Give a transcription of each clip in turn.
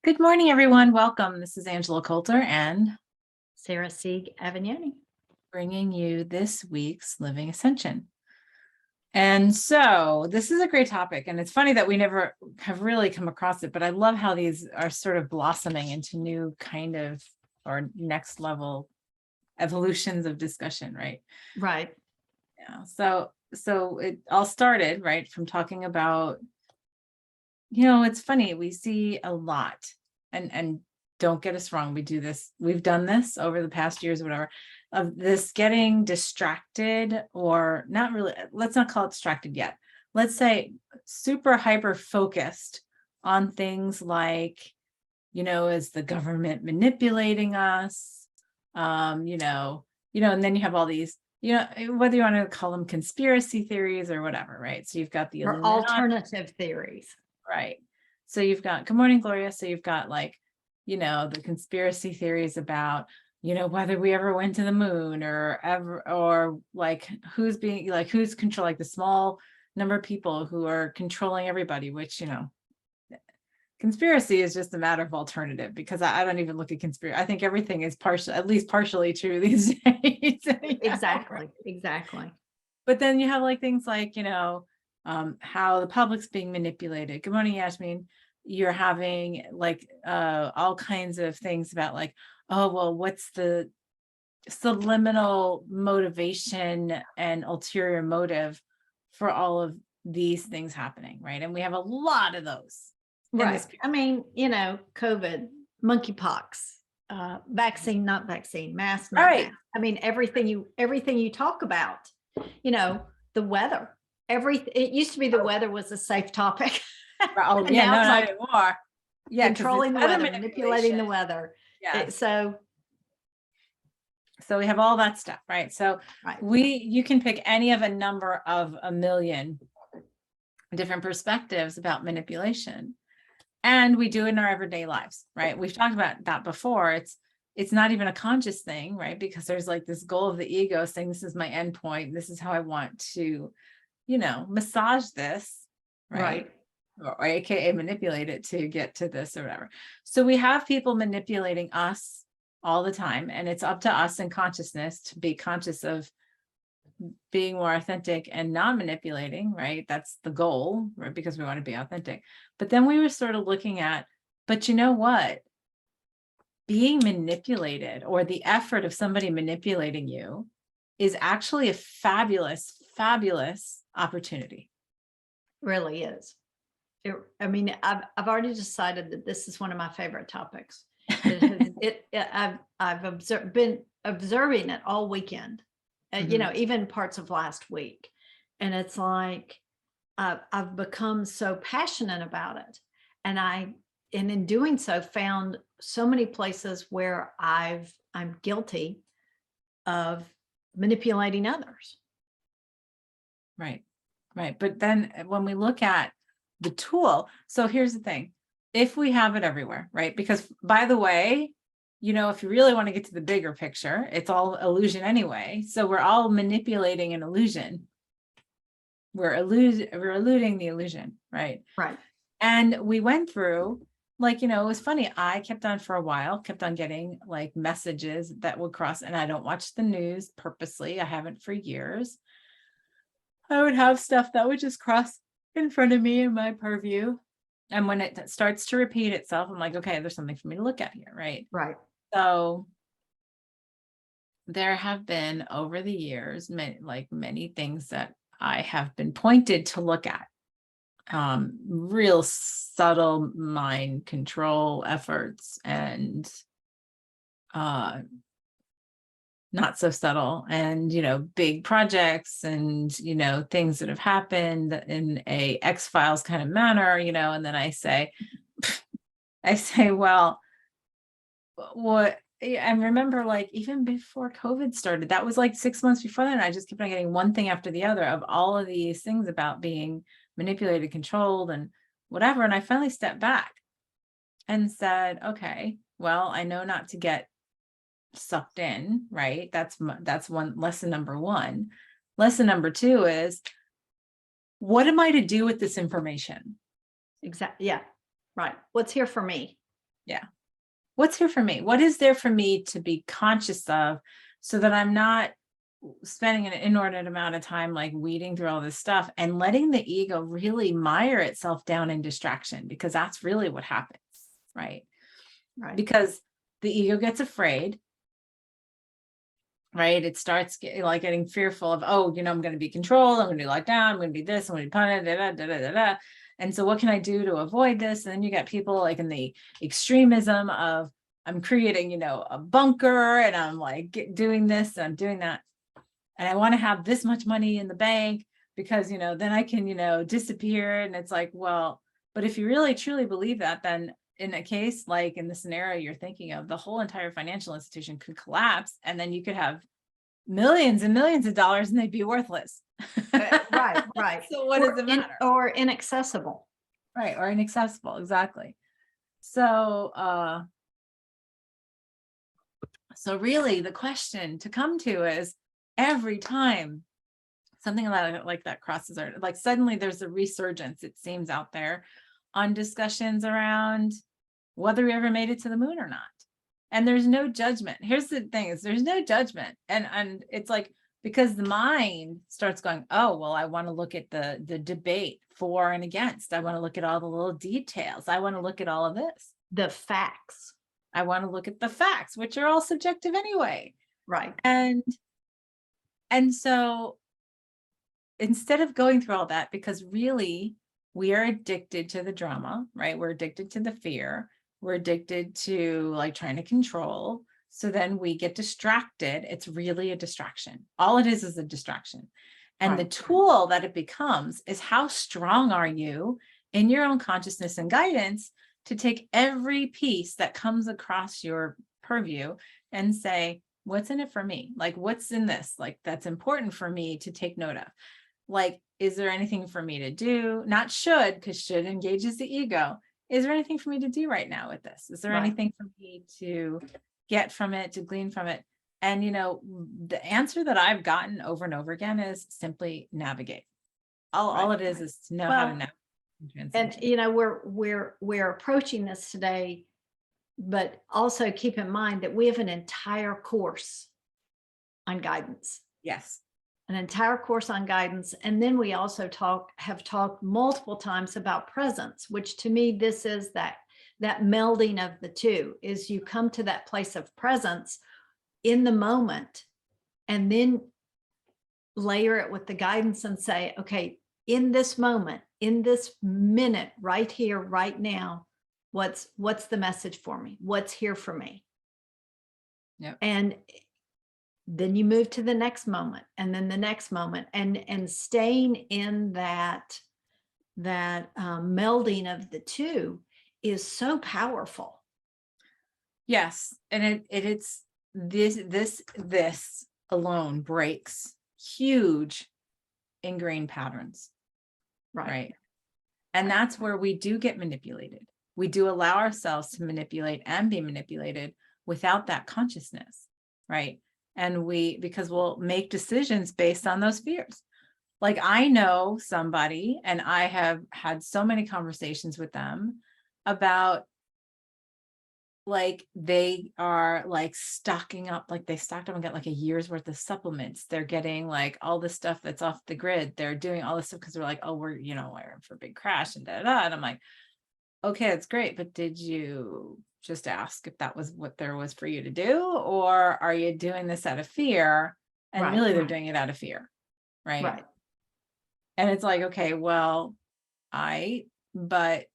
Good morning, everyone. Welcome. This is Angela Coulter and Sarah Sieg Avignoni. bringing you this week's Living Ascension. And so this is a great topic. And it's funny that we never have really come across it, but I love how these are sort of blossoming into new kind of or next level evolutions of discussion, right? Right. Yeah. So it all started, right, from talking about, it's funny, we see a lot and don't get us wrong, we've done this over the past years, whatever, of this getting distracted, or not really, let's not call it distracted yet. Let's say super hyper focused on things like, is the government manipulating us? And then you have all these, whether you want to call them conspiracy theories or whatever, right? So you've got the Or alternative theories. right. So you've got, good morning, Gloria. So you've got the conspiracy theories about, whether we ever went to the moon or ever, or who's control, the small number of people who are controlling everybody, which, conspiracy is just a matter of alternative, because I don't even look at conspiracy. I think everything is at least partially true these days. Exactly. But then you have things like, how the public's being manipulated. Good morning, Yasmin. You're having all kinds of things about oh, well, what's the subliminal motivation and ulterior motive for all of these things happening, right? And we have a lot of those. Right. I mean, COVID, monkeypox, vaccine, not vaccine, mask, not right. mask. I mean, everything you talk about, the weather. It used to be the weather was a safe topic. Oh, yeah, no, not anymore. Yeah, controlling the weather, manipulating the weather. Yeah. So we have all that stuff, right? So right. You can pick any of a number of a million different perspectives about manipulation. And we do it in our everyday lives, right? We've talked about that before. It's not even a conscious thing, right? Because there's this goal of the ego saying, this is my end point. This is how I want to, massage this, right? Or AKA manipulate it to get to this or whatever. So we have people manipulating us all the time. And it's up to us in consciousness to be conscious of being more authentic and not manipulating, right? That's the goal, right? Because we want to be authentic. But then we were sort of looking at, but you know what? Being manipulated, or the effort of somebody manipulating you, is actually a fabulous, fabulous opportunity. Really is. I've already decided that this is one of my favorite topics. I've been observing it all weekend, even parts of last week, and it's like I've become so passionate about it, and in doing so found so many places where I'm guilty of manipulating others. Right. But then when we look at the tool, so here's the thing. If we have it everywhere, right? Because by the way, if you really want to get to the bigger picture, it's all illusion anyway. So we're all manipulating an illusion. We're eluding the illusion, right? Right. And we went through, it was funny. I kept on getting messages that would cross, and I don't watch the news purposely. I haven't for years. I would have stuff that would just cross in front of me in my purview. And when it starts to repeat itself, I'm like, okay, there's something for me to look at here, right? Right. So there have been over the years, many things that I have been pointed to look at. Real subtle mind control efforts, and not so subtle, and big projects, and things that have happened in a X-Files kind of manner, and then I say, well, what? And remember, even before COVID started, that was 6 months before that, and I just kept on getting one thing after the other of all of these things about being manipulated, controlled, and whatever. And I finally stepped back and said, okay, well, I know not to get sucked in, right? That's one lesson. Number one. Lesson number two is, what am I to do with this information? Exactly. Yeah. Right. What's here for me? What's here for me? What is there for me to be conscious of so that I'm not spending an inordinate amount of time like weeding through all this stuff and letting the ego really mire itself down in distraction, because that's really what happens, right? Right. Because the ego gets afraid, right? It starts getting fearful of, oh, I'm going to be controlled. I'm going to be locked down. I'm going to be this. I'm going to be punished. Da, da, da, da, da, da. And so what can I do to avoid this? And then you got people like in the extremism of, I'm creating, a bunker, and I'm like doing this and I'm doing that. And I want to have this much money in the bank because, then I can, disappear. And it's like, well, but if you really truly believe that, then in a case like in the scenario you're thinking of, the whole entire financial institution could collapse, and then you could have millions and millions of dollars and they'd be worthless. Right. So what does it matter? Or inaccessible. Right. Or inaccessible. Exactly. So, so really the question to come to is, every time something like that crosses our, like suddenly there's a resurgence, it seems, out there on discussions around whether we ever made it to the moon or not. And there's no judgment. Here's the thing, is there's no judgment. And it's like, because the mind starts going, oh, well, I want to look at the debate for and against. I want to look at all the little details. I want to look at all of this. The facts. I want to look at the facts, which are all subjective anyway. Right. And so instead of going through all that, because really we are addicted to the drama, right? We're addicted to the fear. We're addicted to like trying to control. So then we get distracted. It's really a distraction. All it is a distraction. And the tool that it becomes is, how strong are you in your own consciousness and guidance to take every piece that comes across your purview and say, what's in it for me? Like, what's in this? Like, that's important for me to take note of. Like, is there anything for me to do? Not should, because should engages the ego. Is there anything for me to do right now with this? Is there anything for me to get from it, to glean from it? And, the answer that I've gotten over and over again is simply navigate. All it is to know how to navigate. And, we're approaching this today, but also keep in mind that we have an entire course on guidance. Yes. An entire course on guidance. And then we also have talked multiple times about presence, which to me, this is that melding of the two, is you come to that place of presence in the moment and then layer it with the guidance and say, okay, in this moment, in this minute, right here, right now, what's the message for me? What's here for me? Yep. And then you move to the next moment, and then the next moment, and staying in that melding of the two is so powerful. Yes. And it's this alone breaks huge ingrained patterns. Right. And that's where we do get manipulated. We do allow ourselves to manipulate and be manipulated without that consciousness. Right. And because we'll make decisions based on those fears. Like, I know somebody, and I have had so many conversations with them about, like, they are like stocking up, like they stocked up and got like a year's worth of supplements. They're getting like all this stuff that's off the grid. They're doing all this stuff because they're like, oh, we're in for a big crash and da da. And I'm like, okay, that's great. But did you just ask if that was what there was for you to do? Or are you doing this out of fear? And really they're doing it out of fear. Right. And it's like, okay, well, but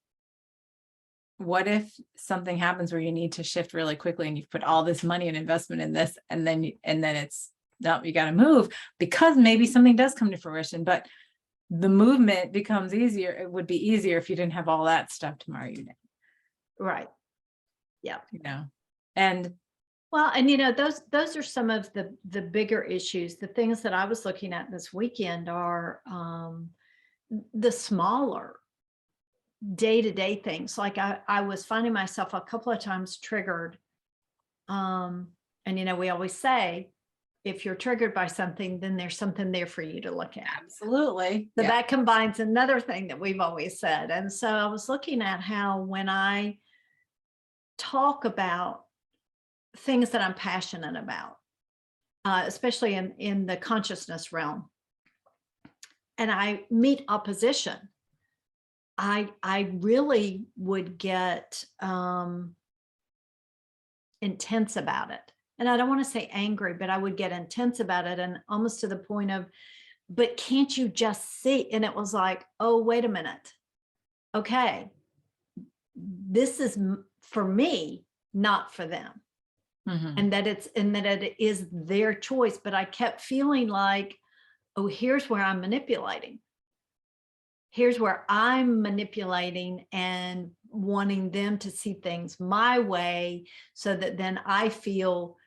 what if something happens where you need to shift really quickly and you've put all this money and investment in this, and then it's, no, you got to move, because maybe something does come to fruition, but the movement becomes easier. It would be easier if you didn't have all that stuff tomorrow. You did. Right. Yeah. And well, and those are some of the bigger issues. The things that I was looking at this weekend are the smaller day-to-day things. Like I was finding myself a couple of times triggered. And we always say, if you're triggered by something, then there's something there for you to look at. Absolutely. So that combines another thing that we've always said. And so I was looking at how, when I talk about things that I'm passionate about, especially in the consciousness realm, and I meet opposition, I really would get intense about it. And I don't want to say angry, but I would get intense about it, and almost to the point of, but can't you just see? And it was like, oh, wait a minute. Okay, this is for me, not for them. Mhm. And that it is their choice. But I kept feeling like, oh, here's where I'm manipulating. Here's where I'm manipulating and wanting them to see things my way, so that then I feel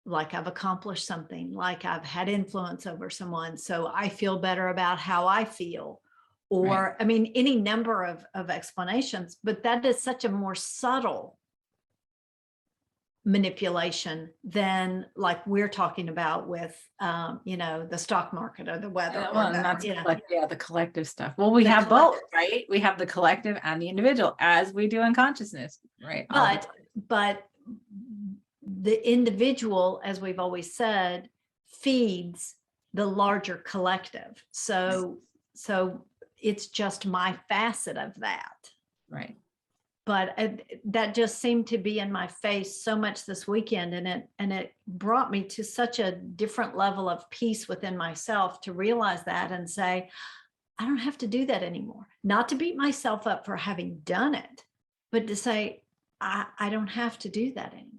like I've accomplished something, like I've had influence over someone. So I feel better about how I feel. Right. Or, I mean, any number of explanations, but that is such a more subtle manipulation than like we're talking about with, the stock market or the weather Yeah, or well, and that's the the collective stuff. Well, we the have both, collective. right? We have the collective and the individual, as we do in consciousness, right? All the But the individual, as we've always said, feeds the larger collective. So it's just my facet of that. right. But that just seemed to be in my face so much this weekend, and it brought me to such a different level of peace within myself to realize that and say, I don't have to do that anymore. Not to beat myself up for having done it, but to say, I don't have to do that anymore.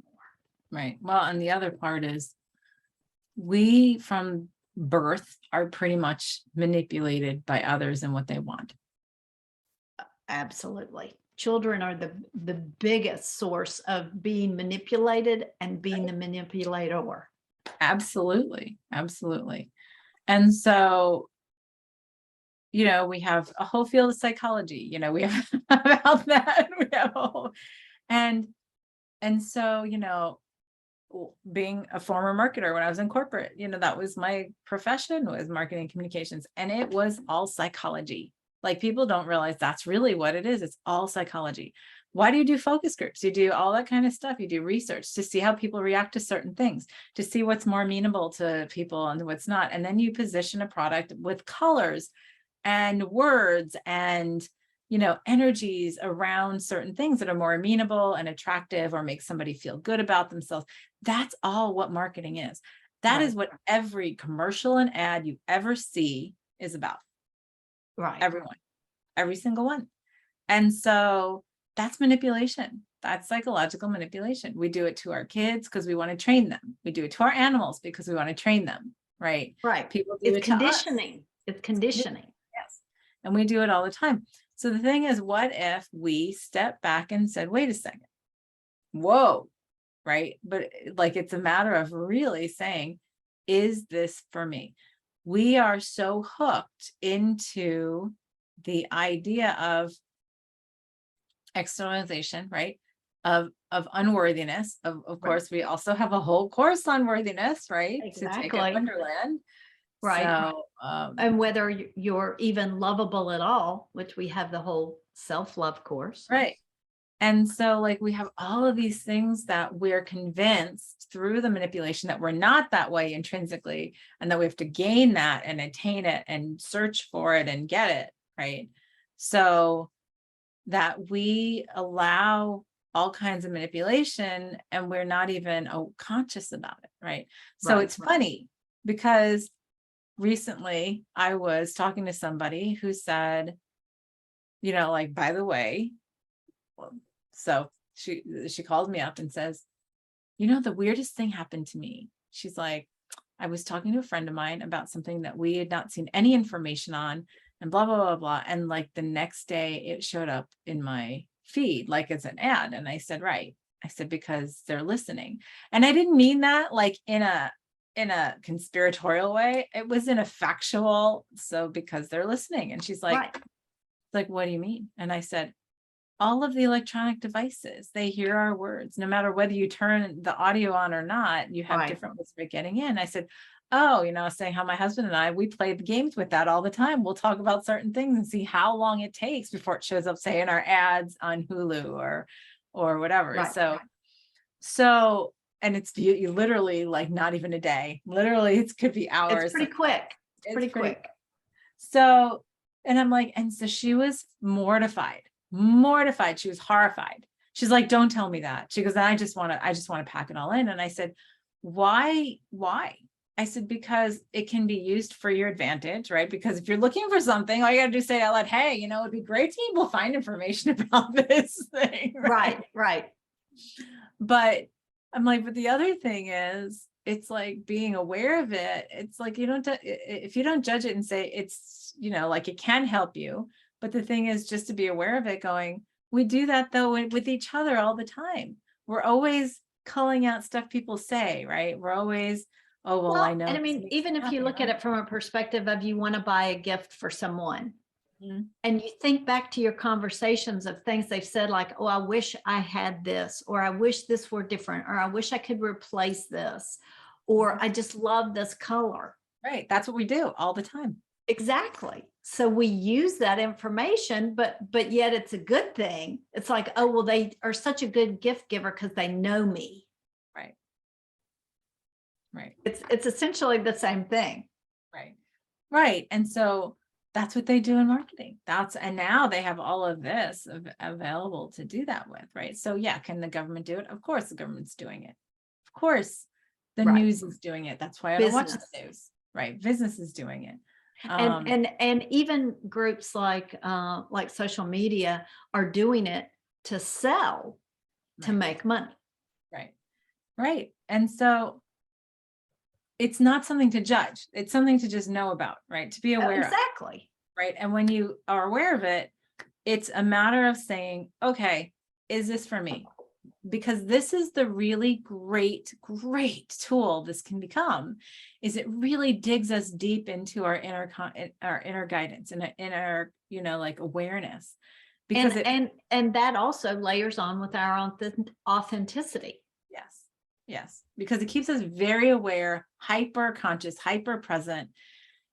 Right. Well, and the other part is we from birth are pretty much manipulated by others and what they want. Absolutely. Children are the biggest source of being manipulated and being the manipulator. Absolutely. Absolutely. And so, we have a whole field of psychology, we have about that. We have a whole, and so, being a former marketer when I was in corporate, that was my profession, was marketing communications, and it was all psychology. Like, people don't realize that's really what it is. It's all psychology. Why do you do focus groups? You do all that kind of stuff. You do research to see how people react to certain things, to see what's more amenable to people and what's not. And then you position a product with colors and words and energies around certain things that are more amenable and attractive or make somebody feel good about themselves. That's all what marketing is. That is what every commercial and ad you ever see is about. Right. Everyone, every single one. And so that's manipulation. That's psychological manipulation. We do it to our kids because we want to train them. We do it to our animals because we want to train them, right? Right. People do It's it to us. conditioning. It's conditioning. Yes. And we do it all the time. So the thing is, what if we step back and said, wait a second, whoa, right? But like, it's a matter of really saying, is this for me? We are so hooked into the idea of externalization, right? Of unworthiness. Of course, we also have a whole course on worthiness, right? To take Exactly. at Wonderland. Right. So, And whether you're even lovable at all, which we have the whole self-love course. right. And so, like, we have all of these things that we're convinced through the manipulation that we're not that way intrinsically, and that we have to gain that and attain it and search for it and get it, right? So that we allow all kinds of manipulation and we're not even conscious about it, right? So it's funny because recently I was talking to somebody who said, like, by the way, so she called me up and says, the weirdest thing happened to me. She's like, I was talking to a friend of mine about something that we had not seen any information on, and blah, blah, blah, blah. And like the next day it showed up in my feed, like it's an ad. And I said, right. I said, because they're listening. And I didn't mean that like in a conspiratorial way. It was in a factual. So because they're listening. And she's like, what do you mean? And I said, all of the electronic devices, they hear our words, no matter whether you turn the audio on or not, you have different ways of getting in. I said, oh, I was saying how my husband and I, we play the games with that all the time. We'll talk about certain things and see how long it takes before it shows up, say, in our ads on Hulu or whatever. Right, So, and it's you literally like not even a day, literally it could be hours. it's pretty quick. It's pretty pretty quick. So, and I'm like, and so she was mortified. She was horrified. She's like, don't tell me that. She goes, I just want to pack it all in. And I said, why? I said, because it can be used for your advantage, right? Because if you're looking for something, all you gotta do is say out loud, hey, it'd be great to be able to find information about this thing. Right. But I'm like, but the other thing is, it's like being aware of it. It's like, if you don't judge it and say it's, like it can help you. But the thing is just to be aware of it going, we do that though with each other all the time. We're always culling out stuff people say, right? We're always, oh, well, I know. And I mean, even if you look at it from a perspective of you want to buy a gift for someone, and you think back to your conversations of things they've said, like, oh, I wish I had this, or I wish this were different, or I wish I could replace this, or I just love this color. Right. That's what we do all the time. Exactly. So we use that information, but yet it's a good thing. It's like, oh, well, they are such a good gift giver because they know me. Right. It's essentially the same thing. Right. And so that's what they do in marketing. And now they have all of this available to do that with, right? So yeah, can the government do it? Of course the government's doing it. Of course the news is doing it. That's why I don't watch the news, right? Business is doing it. And even groups like social media are doing it to sell, to make money. Right. And so it's not something to judge. It's something to just know about, right? To be aware exactly. Of, right. And when you are aware of it, it's a matter of saying, okay, is this for me? Because this is the really great tool this can become, is it really digs us deep into our inner guidance and inner, like awareness. Because and that also layers on with our authenticity. Yes, because it keeps us very aware, hyper conscious, hyper present,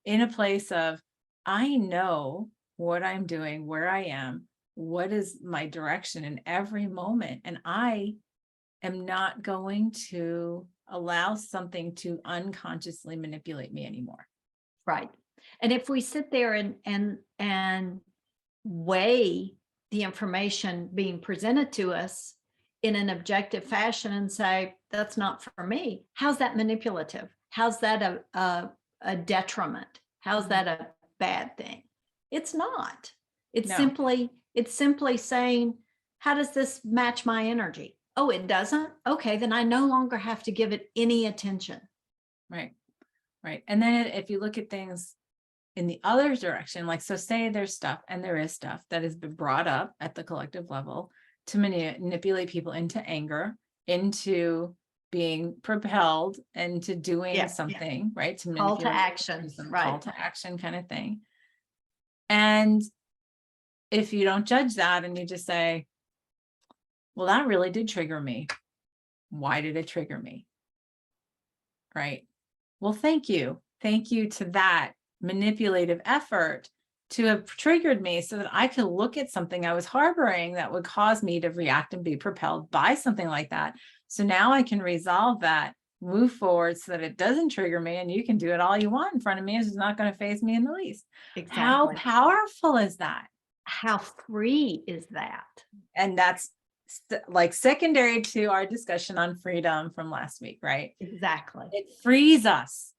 in a place of, I know what I'm doing, where I am, what is my direction in every moment. And I am not going to allow something to unconsciously manipulate me anymore. Right. And if we sit there and weigh the information being presented to us in an objective fashion and say, that's not for me, how's that manipulative? How's that a detriment? How's that a bad thing? It's not. It's simply saying, how does this match my energy? Oh, it doesn't? Okay, then I no longer have to give it any attention. Right. And then if you look at things in the other direction, like, so say there's stuff, and there is stuff that has been brought up at the collective level to manipulate people into anger, into being propelled into doing something, right? To call to action, call to action kind of thing. And if you don't judge that and you just say, well, that really did trigger me. Why did it trigger me? Right. Well, thank you. Thank you to that manipulative effort to have triggered me so that I could look at something I was harboring that would cause me to react and be propelled by something like that. So now I can resolve that, move forward so that it doesn't trigger me, and you can do it all you want in front of me. It's not going to faze me in the least. Exactly. How powerful is that? How free is that? And that's like secondary to our discussion on freedom from last week, right? Exactly. It frees us,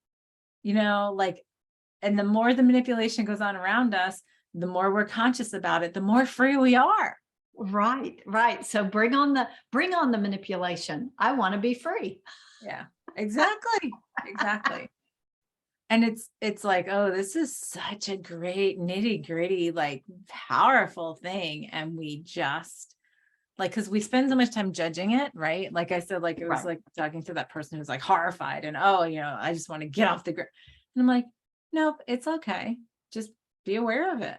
and the more the manipulation goes on around us, the more we're conscious about it, the more free we are. Right. So bring on the manipulation. I want to be free. Yeah, exactly. And it's like, oh, this is such a great nitty-gritty, like powerful thing. And we just because we spend so much time judging it, right? Like I said, like it was like talking to that person who's like horrified and, I just want to get off the grid. And I'm like, nope, it's okay. Just be aware of it.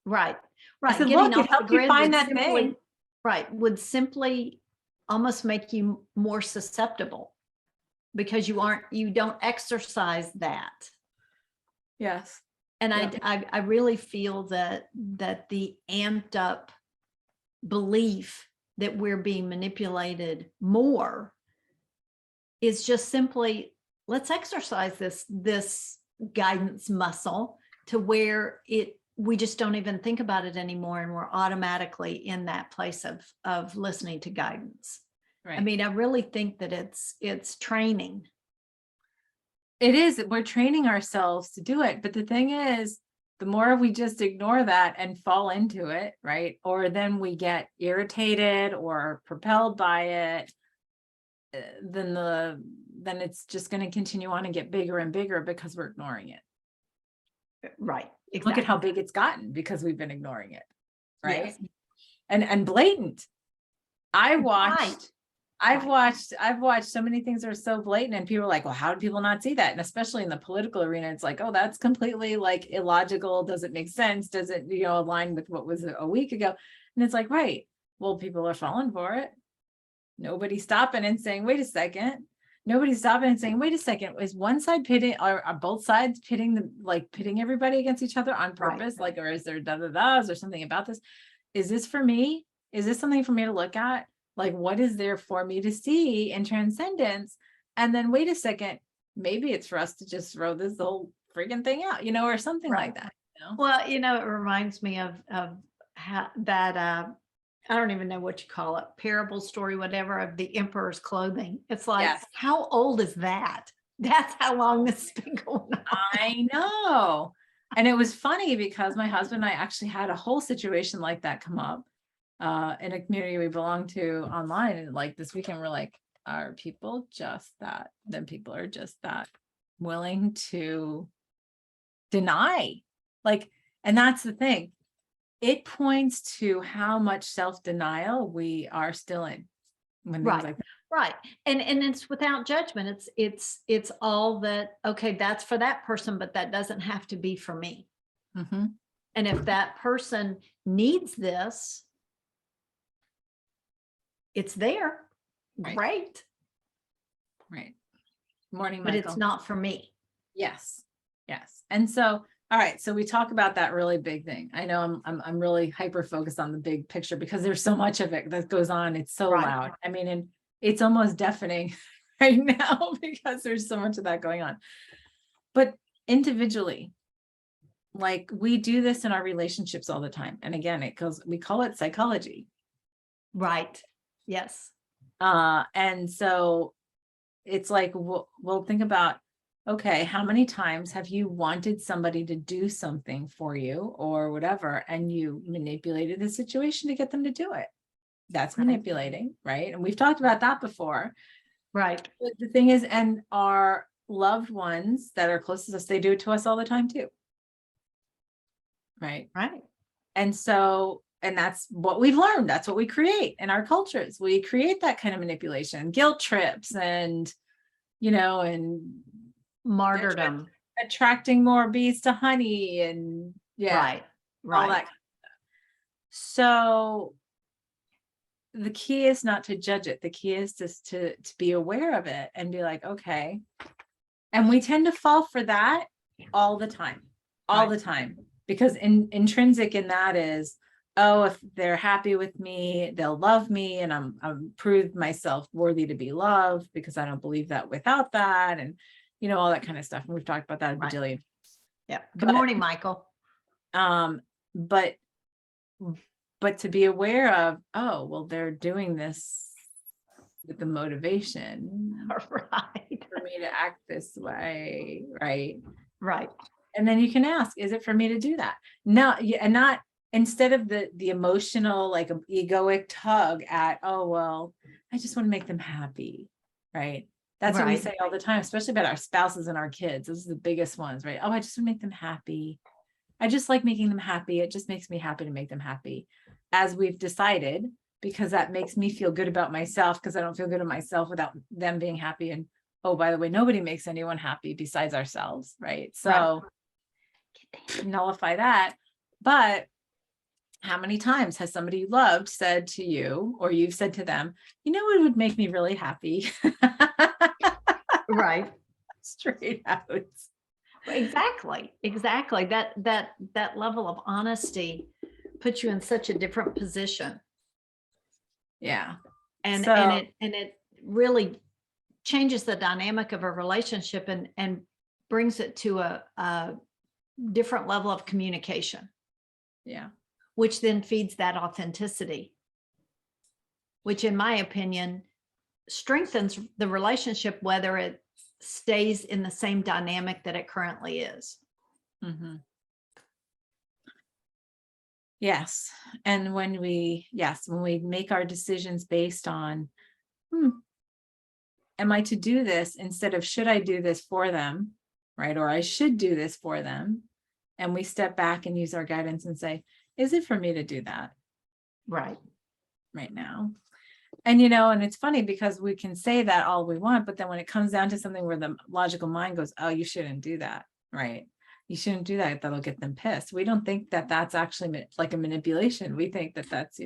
Right. I said, look, it helped you find that thing. Right. Would simply almost make you more susceptible because you don't exercise that. Yes. And I really feel that the amped up belief that we're being manipulated more is just simply, let's exercise this guidance muscle to where we just don't even think about it anymore, and we're automatically in that place of listening to guidance. Right. I mean, I really think that it's training. It is. We're training ourselves to do it. But the thing is, the more we just ignore that and fall into it, right? Or then we get irritated or propelled by it, then it's just going to continue on and get bigger and bigger because we're ignoring it. Right. Exactly. Look at how big it's gotten because we've been ignoring it. Right. Yes. And blatant. I've Right. watched so many things that are so blatant, and people are like, well, how do people not see that? And especially in the political arena, it's like, oh, that's completely like illogical. Doesn't make sense. Doesn't, align with what was a week ago. And it's like, right. Well, people are falling for it. Nobody's stopping and saying, wait a second. Nobody's stopping and saying, wait a second, is one side pitting, are both sides pitting everybody against each other on purpose? Right. Like, or is there is there something about this? Is this for me? Is this something for me to look at? Like, what is there for me to see in transcendence? And then wait a second, maybe it's for us to just throw this whole freaking thing out, or something Right. like that. Well, it reminds me of how that I don't even know what you call it, parable story, whatever, of the emperor's clothing. It's like, Yes. how old is that? That's how long this has been going on. I know. And it was funny because my husband and I actually had a whole situation like that come up in a community we belong to online. And like this weekend, we're like, are people just that? Then people are just that willing to deny. Like, and that's the thing. It points to how much self-denial we are still in when things like that. Right. And it's without judgment. It's all that, okay, that's for that person, but that doesn't have to be for me. Mm-hmm. And if that person needs this, it's there. Right. Great. Right. Morning, But Michael. it's not for me. Yes. Yes. And so, all right. So we talk about that really big thing. I know I'm really hyper focused on the big picture because there's so much of it that goes on. It's so loud. I mean, and it's almost deafening right now because there's so much of that going on. But individually, like we do this in our relationships all the time. And again, we call it psychology. Right. Yes. And so it's like, we'll think about, okay, how many times have you wanted somebody to do something for you or whatever, and you manipulated the situation to get them to do it? That's manipulating, right? And we've talked about that before. Right. But the thing is, and our loved ones that are closest to us, they do it to us all the time too. Right. Right. And so, and that's what we've learned. That's what we create in our cultures. We create that kind of manipulation, guilt trips, and, and Martyrdom. Attracting more bees to honey, and Right. all that. So the key is not to judge it. The key is just to be aware of it and be like, okay. And we tend to fall for that all the time, the time, because intrinsic in that is, oh, if they're happy with me, they'll love me, and I'm proved myself worthy to be loved because I don't believe that without that, and all that kind of stuff. And we've talked about that a bajillion. Yeah. Good morning, Michael. But to be aware of, oh, well, they're doing this with the motivation for me to act this way, right? Right. And then you can ask, is it for me to do that? No, and not instead of the emotional, like egoic tug at, oh, well, I just want to make them happy, right? That's what we say all the time, especially about our spouses and our kids. Those are the biggest ones, right? Oh, I just want to make them happy. I just like making them happy. It just makes me happy to make them happy, as we've decided, because that makes me feel good about myself, because I don't feel good about myself without them being happy. And oh, by the way, nobody makes anyone happy besides ourselves, right? So nullify that. But how many times has somebody you loved said to you, or you've said to them, it would make me really happy? Right. Straight out. Exactly. That level of honesty puts you in such a different position. Yeah. and So it really changes the dynamic of a relationship and brings it to a different level of communication, yeah. which then feeds that authenticity, which in my opinion strengthens the relationship, whether it stays in the same dynamic that it currently is. Mm-hmm. Yes. And when we make our decisions based on, am I to do this instead of should I do this for them, right? Or I should do this for them. And we step back and use our guidance and say, is it for me to do that Right. right now? And, and it's funny because we can say that all we want, but then when it comes down to something where the logical mind goes, oh, you shouldn't do that, right? You shouldn't do that. That'll get them pissed. We don't think that that's actually like a manipulation. We think that that's,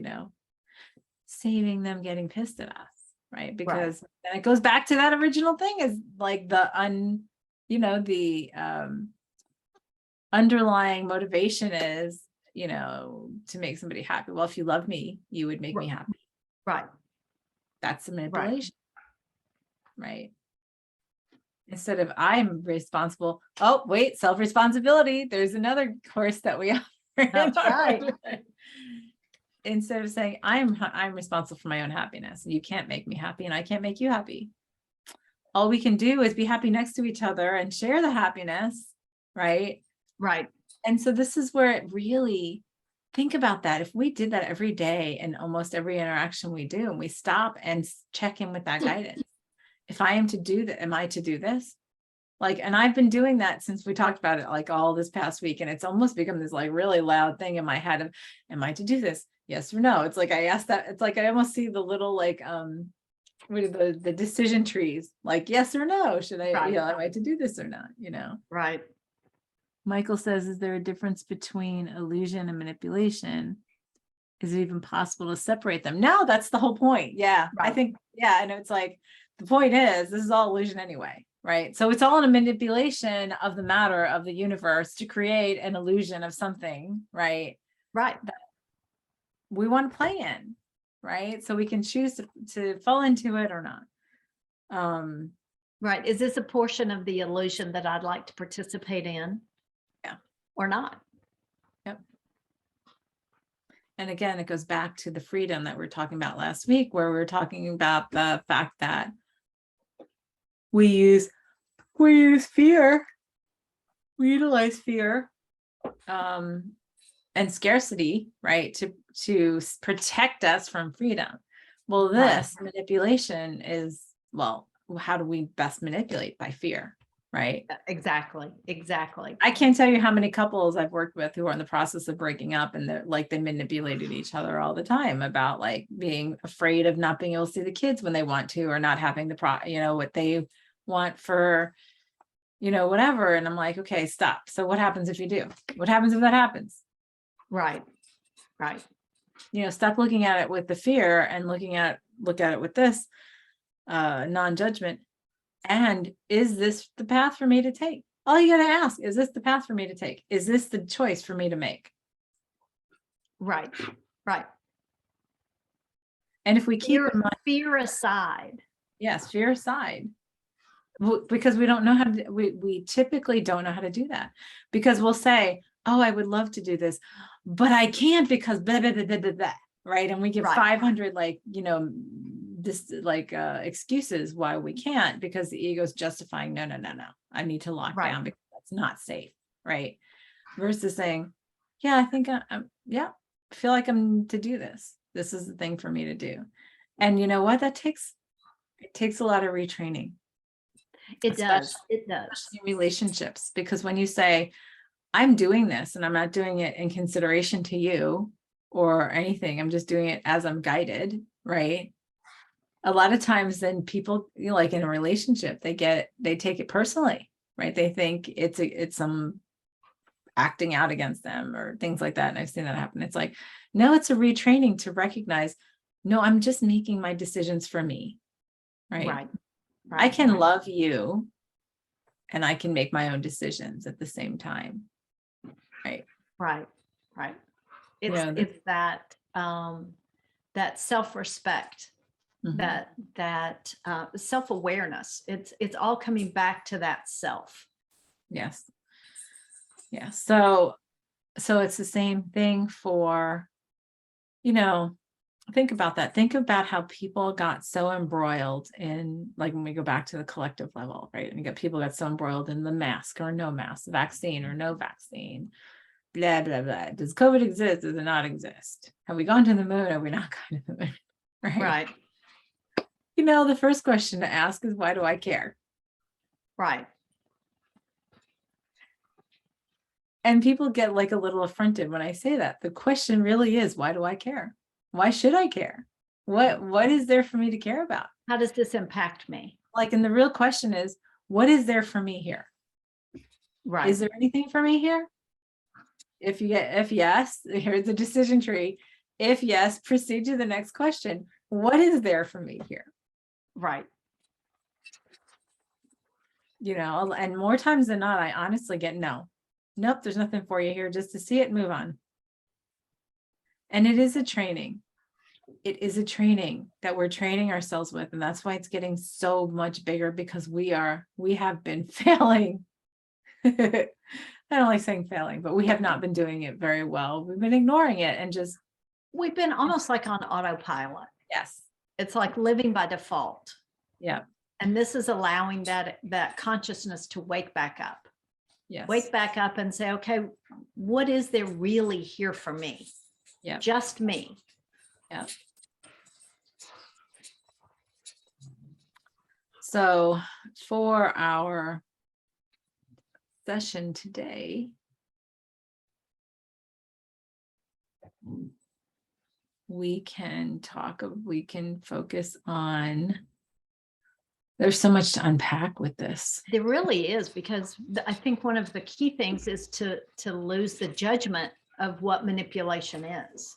saving them getting pissed at us, right? Because then it goes back to that original thing is like the underlying motivation is, to make somebody happy. Well, if you love me, you would make me happy. Right. That's the manipulation, right? Instead of I'm responsible. Oh, wait, self-responsibility. There's another course that we offer. That's right. Instead of saying I'm responsible for my own happiness. You can't make me happy and I can't make you happy. All we can do is be happy next to each other and share the happiness, right? Right. And so this is where it really, think about that. If we did that every day and almost every interaction we do, and we stop and check in with that guidance. If I am to do that, am I to do this? Like, and I've been doing that since we talked about it, like all this past week. And it's almost become this like really loud thing in my head of, am I to do this? Yes or no? It's like, I asked that, it's like, I almost see the little, like, what are the decision trees, like, yes or no, should I, am I to do this or not? Right. Michael says, is there a difference between illusion and manipulation? Is it even possible to separate them? No, that's the whole point. Yeah. I think, and it's like, the point is, this is all illusion anyway, right? So it's all in a manipulation of the matter of the universe to create an illusion of something, right? Right. That we want to play in, right? So we can choose to fall into it or not. Right. Is this a portion of the illusion that I'd like to participate in? Yeah. Or not? Yep. And again, it goes back to the freedom that we were talking about last week, where we were talking about the fact that we use fear, we utilize fear, and scarcity, right, to protect us from freedom. Well, this manipulation is, well, how do we best manipulate? By fear, right? Exactly. I can't tell you how many couples I've worked with who are in the process of breaking up, and they're like, they manipulated each other all the time about like being afraid of not being able to see the kids when they want to, or not having the what they want for, whatever. And I'm like, okay, stop. So what happens if you do? What happens if that happens? Right. Stop looking at it with the fear and look at it with this non-judgment. And is this the path for me to take? All you got to ask, is this the path for me to take? Is this the choice for me to make? Right. And if we keep in mind, fear aside. yes, fear aside, because we don't know how to, we typically don't know how to do that, because we'll say, oh, I would love to do this, but I can't because blah, blah, blah, blah, blah, blah, right? And we give 500 excuses why we can't, because the ego's justifying, no, I need to lock down because that's not safe, right? Versus saying, yeah, I think I feel like I'm to do this. This is the thing for me to do. And you know what? It takes a lot of retraining. It does. Relationships, because when you say, I'm doing this and I'm not doing it in consideration to you or anything, I'm just doing it as I'm guided, right? A lot of times then people, like in a relationship, they take it personally, right? They think it's some acting out against them or things like that. And I've seen that happen. It's like, no, it's a retraining to recognize, no, I'm just making my decisions for me, right? I can love you and I can make my own decisions at the same time. Right. It's that that self-respect, Mhm. that self-awareness. It's all coming back to that self. Yes. Yeah. So it's the same thing for, think about that. Think about how people got so embroiled in, like, when we go back to the collective level, right? And people got so embroiled in the mask or no mask, vaccine or no vaccine, blah, blah, blah. Does COVID exist? Does it not exist? Have we gone to the moon? Have we not gone to the moon? Right. The first question to ask is, why do I care? Right. And people get like a little affronted when I say that. The question really is, why do I care? Why should I care? What is there for me to care about? How does this impact me? Like, and the real question is, what is there for me here? Right. Is there anything for me here? If yes, here's the decision tree. If yes, proceed to the next question. What is there for me here? Right. And more times than not, I honestly get no. Nope, there's nothing for you here, just to see it and move on. And it is a training. It is a training that we're training ourselves with. And that's why it's getting so much bigger, because we have been failing. I don't like saying failing, but we have not been doing it very well. We've been ignoring it and just. We've been almost like on autopilot. Yes. It's like living by default. Yeah. And this is allowing that consciousness to wake back up. Yes. Wake back up and say, okay, what is there really here for me? Yeah. Just me. Yeah. So for our session today, we can focus on, there's so much to unpack with this. There really is, because I think one of the key things is to lose the judgment of what manipulation is.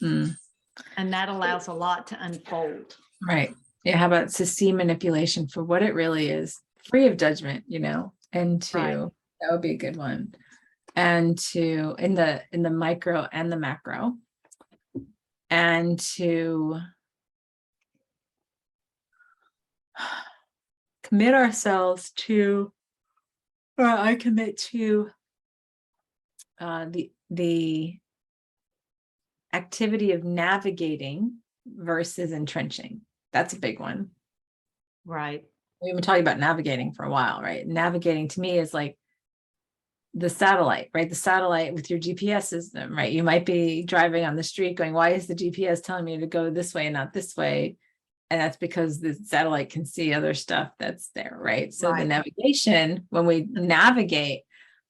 And that allows a lot to unfold. Right. Yeah. How about to see manipulation for what it really is, free of judgment, and to, that would be a good one. And to, in the micro and the macro, and to commit ourselves to, or I commit to the activity of navigating versus entrenching. That's a big one. Right. We've been talking about navigating for a while, right? Navigating to me is like the satellite, right? The satellite with your GPS system, right? You might be driving on the street going, why is the GPS telling me to go this way and not this way? And that's because the satellite can see other stuff that's there, right? So the navigation, when we navigate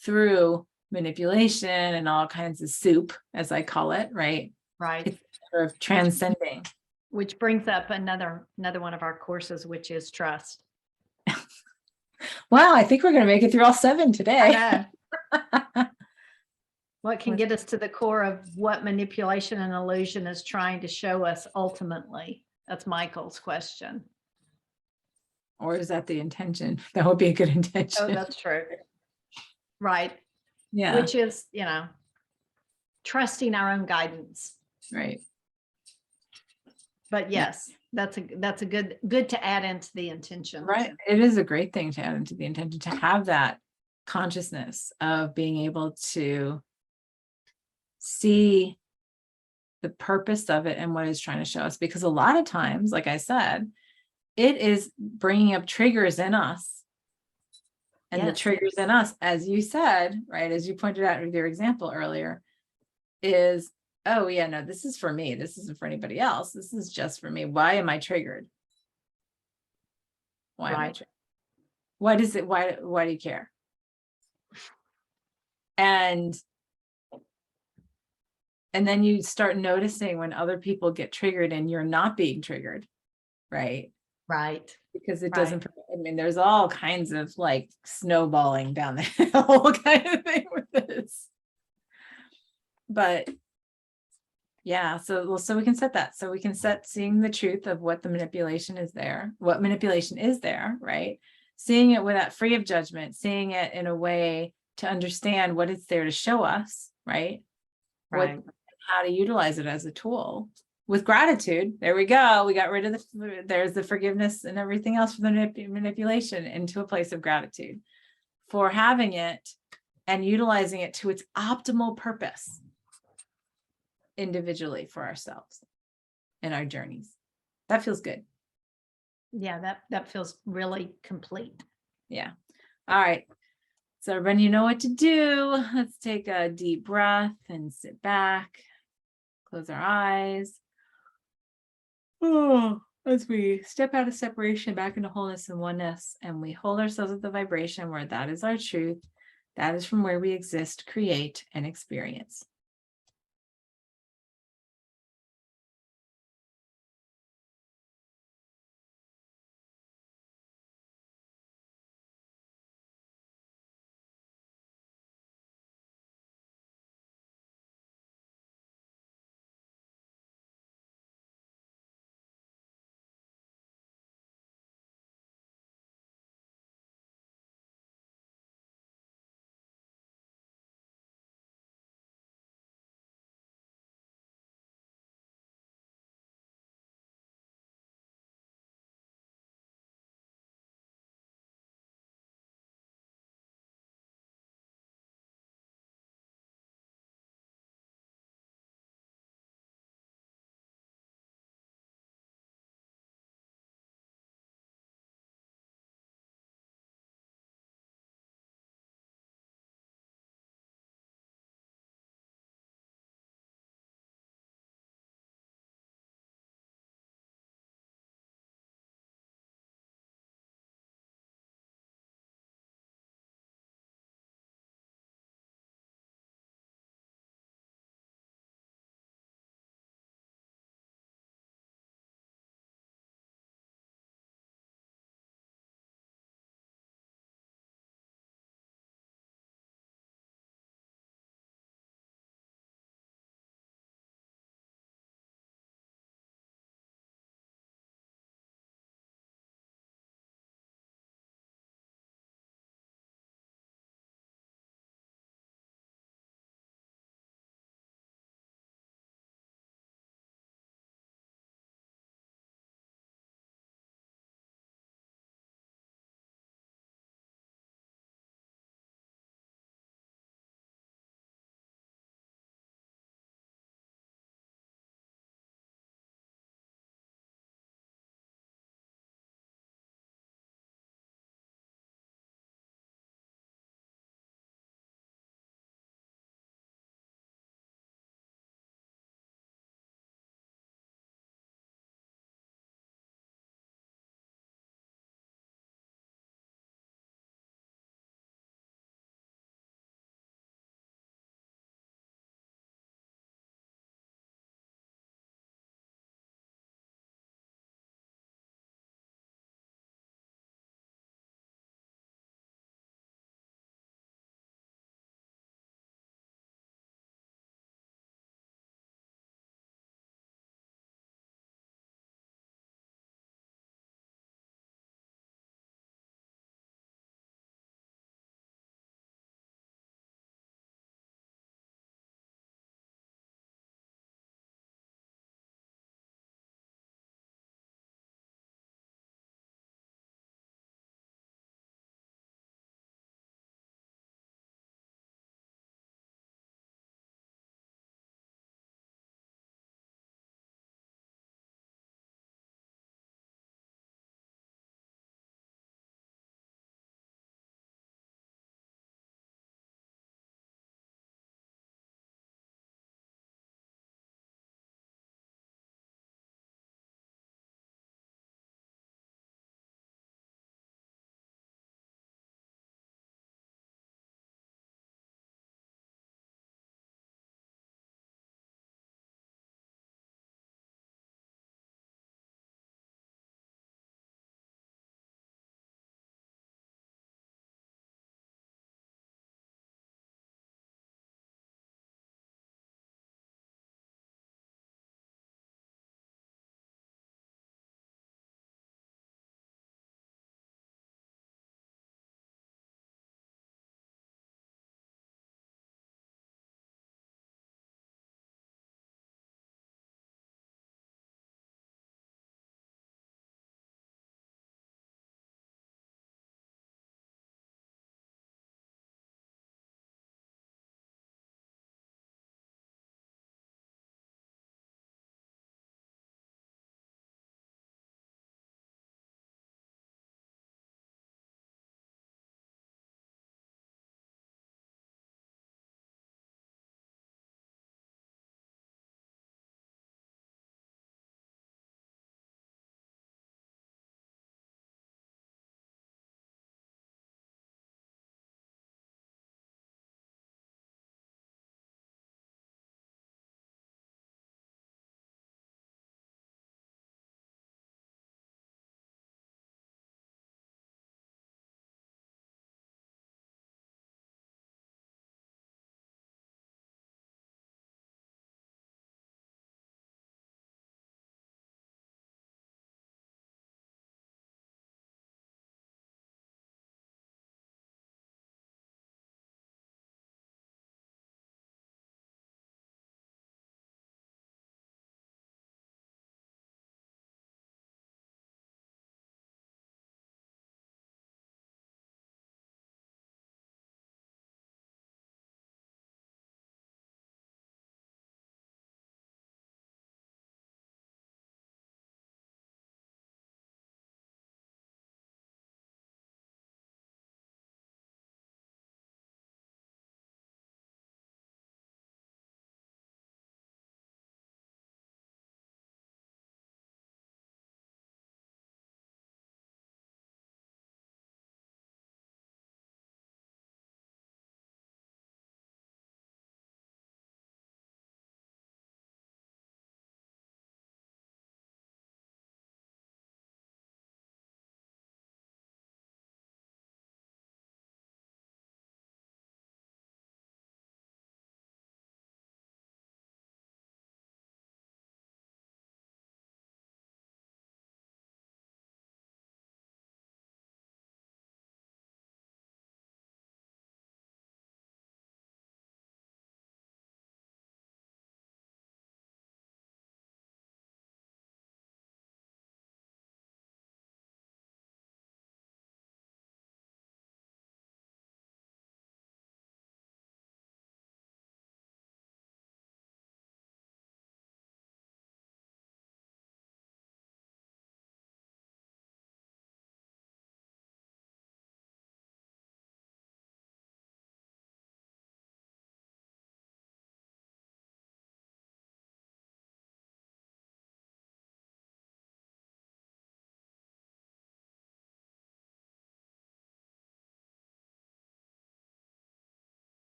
through manipulation and all kinds of soup, as I call it, right? Right. It's sort of transcending. Which brings up another one of our courses, which is trust. Wow, I think we're going to make it through all 7 today. What can get us to the core of what manipulation and illusion is trying to show us ultimately? That's Michael's question. Or is that the intention? That would be a good intention. Oh, that's true. Right. Yeah. Which is, trusting our own guidance. Right. But yes, that's a good to add into the intention. Right. It is a great thing to add into the intention, to have that consciousness of being able to see the purpose of it and what it's trying to show us. Because a lot of times, like I said, it is bringing up triggers in us. And the triggers in us, as you said, right, as you pointed out with your example earlier, is, oh yeah, no, this is for me. This isn't for anybody else. This is just for me. Why am I triggered? Why am I triggered? What is it? Why do you care? And then you start noticing when other people get triggered and you're not being triggered, right? Right. Because it doesn't, there's all kinds of like snowballing down the hill kind of thing with this. But yeah, so we can set that. So we can set seeing the truth of what the manipulation is there, right? Seeing it without free of judgment, seeing it in a way to understand what it's there to show us, right? How to utilize it as a tool, with gratitude. There we go. We got rid of there's the forgiveness and everything else for the manipulation, into a place of gratitude for having it and utilizing it to its optimal purpose individually for ourselves in our journeys. That feels good. Yeah, that feels really complete. Yeah. All right. So everyone, you know what to do. Let's take a deep breath and sit back, close our eyes. Oh, as we step out of separation back into wholeness and oneness, and we hold ourselves at the vibration where that is our truth. That is from where we exist, create, and experience.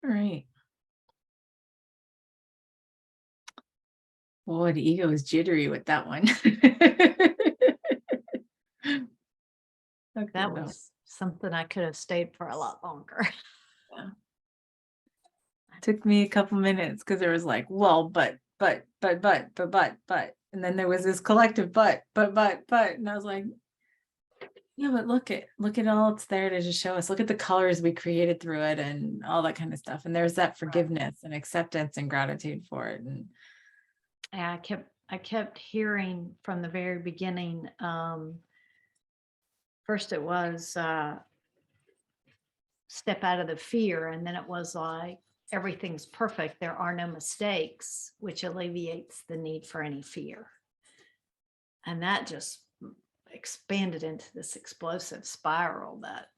All right. Boy, the ego is jittery with that one. Okay, That no. was something I could have stayed for a lot longer. Yeah. Took me a couple minutes because there was like, well, but, and then there was this collective but, and I was like, yeah, but look at all it's there to just show us. Look at the colors we created through it and all that kind of stuff. And there's that forgiveness and acceptance and gratitude for it. And Yeah, I kept hearing from the very beginning. First it was step out of the fear, and then it was like everything's perfect, there are no mistakes, which alleviates the need for any fear. And that just expanded into this explosive spiral that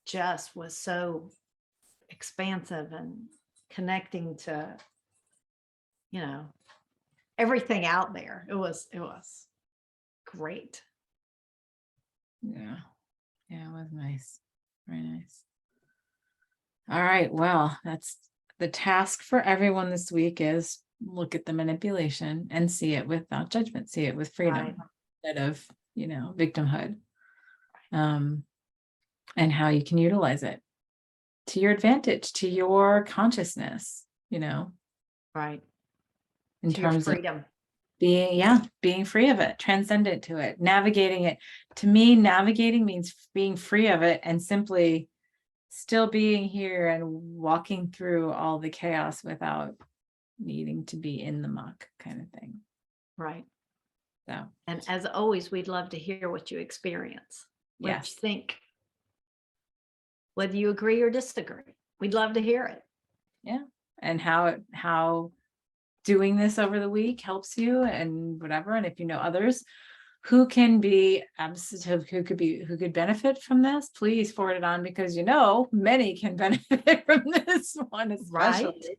just was so expansive and connecting to, you know, everything out there. It was great. yeah, it was nice. Very nice. All right. Well, that's the task for everyone this week is look at the manipulation and see it without judgment, see it with freedom Right. instead of, victimhood. And how you can utilize it to your advantage, to your consciousness, Right. in To your terms of freedom. being free of it, transcendent to it, navigating it. To me, navigating means being free of it and simply still being here and walking through all the chaos without needing to be in the muck kind of thing. Right. So, And as always, we'd love to hear what you experience, what yes. you think, whether you agree or disagree. We'd love to hear it. Yeah. And how doing this over the week helps you and whatever. And if you know others who can be who could benefit from this, please forward it on because many can benefit from this one especially. Right.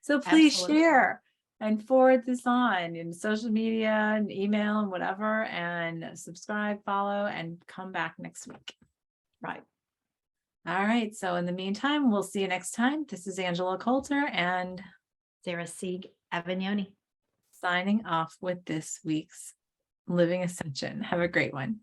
So please Absolutely. share and forward this on in social media and email and whatever, and subscribe, follow, and come back next week. Right. All right. So in the meantime, we'll see you next time. This is Angela Coulter and Sarah Sieg Avignoni. signing off with this week's Living Ascension. Have a great one.